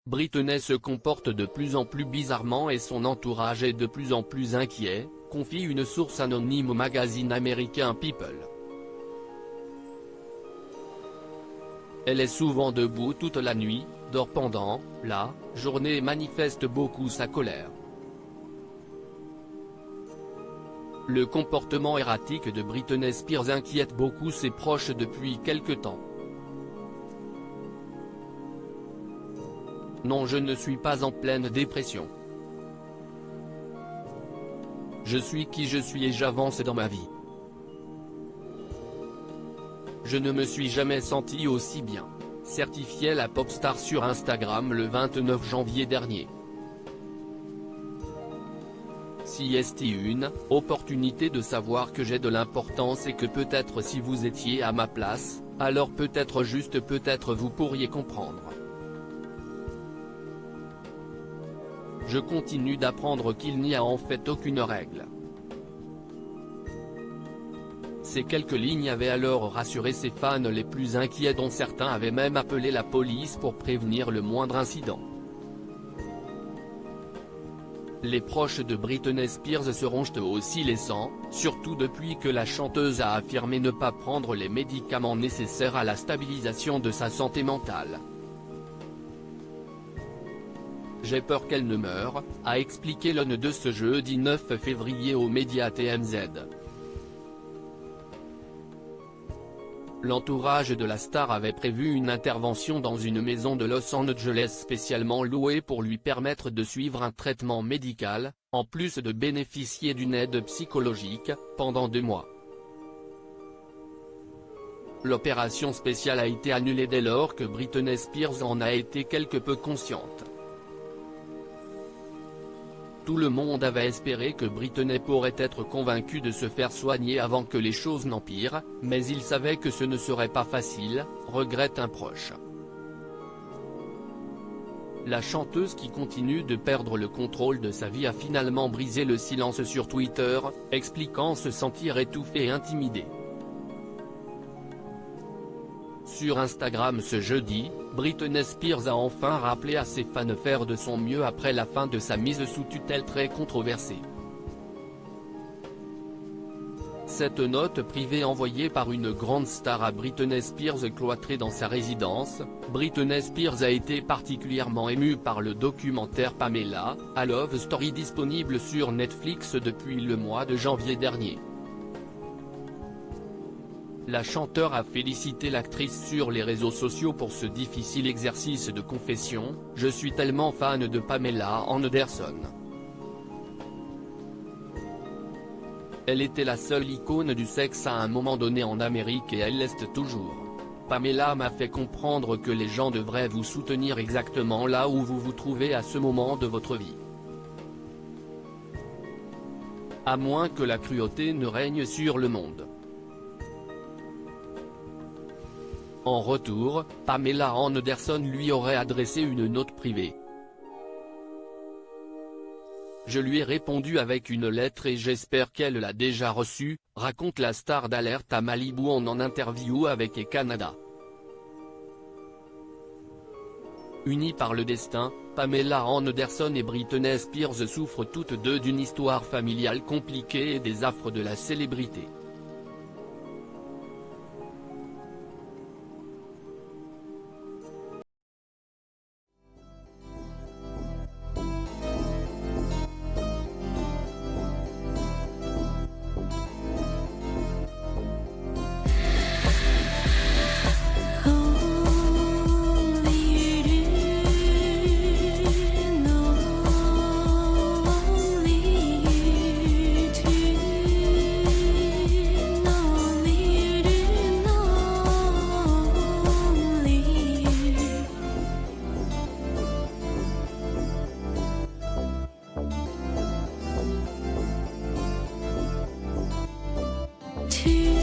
Britney se comporte de plus en plus bizarrement et son entourage est de plus en plus inquiet, confie une source anonyme au magazine américain People. Elle est souvent debout toute la nuit, dort pendant la journée et manifeste beaucoup sa colère. Le comportement erratique de Britney Spears inquiète beaucoup ses proches depuis quelque temps. Non, je ne suis pas en pleine dépression. Je suis qui je suis et j'avance dans ma vie. Je ne me suis jamais senti aussi bien, certifiait la pop star sur Instagram le 29 janvier dernier. Si est une opportunité de savoir que j'ai de l'importance et que peut-être si vous étiez à ma place, alors peut-être juste peut-être vous pourriez comprendre. Je continue d'apprendre qu'il n'y a en fait aucune règle. Ces quelques lignes avaient alors rassuré ses fans les plus inquiets dont certains avaient même appelé la police pour prévenir le moindre incident. Les proches de Britney Spears se rongent eux aussi les sangs, surtout depuis que la chanteuse a affirmé ne pas prendre les médicaments nécessaires à la stabilisation de sa santé mentale. J'ai peur qu'elle ne meure, a expliqué l'ONE de ce jeudi 9 février aux médias TMZ. L'entourage de la star avait prévu une intervention dans une maison de Los Angeles spécialement louée pour lui permettre de suivre un traitement médical, en plus de bénéficier d'une aide psychologique, pendant 2 mois. L'opération spéciale a été annulée dès lors que Britney Spears en a été quelque peu consciente. Tout le monde avait espéré que Britney pourrait être convaincue de se faire soigner avant que les choses n'empirent, mais il savait que ce ne serait pas facile, regrette un proche. La chanteuse qui continue de perdre le contrôle de sa vie a finalement brisé le silence sur Twitter, expliquant se sentir étouffée et intimidée. Sur Instagram ce jeudi, Britney Spears a enfin rappelé à ses fans de faire de son mieux après la fin de sa mise sous tutelle très controversée. Cette note privée envoyée par une grande star à Britney Spears cloîtrée dans sa résidence, Britney Spears a été particulièrement émue par le documentaire Pamela, A Love Story disponible sur Netflix depuis le mois de janvier dernier. La chanteuse a félicité l'actrice sur les réseaux sociaux pour ce difficile exercice de confession. « Je suis tellement fan de Pamela Anderson. Elle était la seule icône du sexe à un moment donné en Amérique et elle l'est toujours. Pamela m'a fait comprendre que les gens devraient vous soutenir exactement là où vous vous trouvez à ce moment de votre vie. À moins que la cruauté ne règne sur le monde. » En retour, Pamela Anderson lui aurait adressé une note privée. Je lui ai répondu avec une lettre et j'espère qu'elle l'a déjà reçue, raconte la star d'Alerte à Malibu en interview avec Air Canada. Unies par le destin, Pamela Anderson et Britney Spears souffrent toutes deux d'une histoire familiale compliquée et des affres de la célébrité. To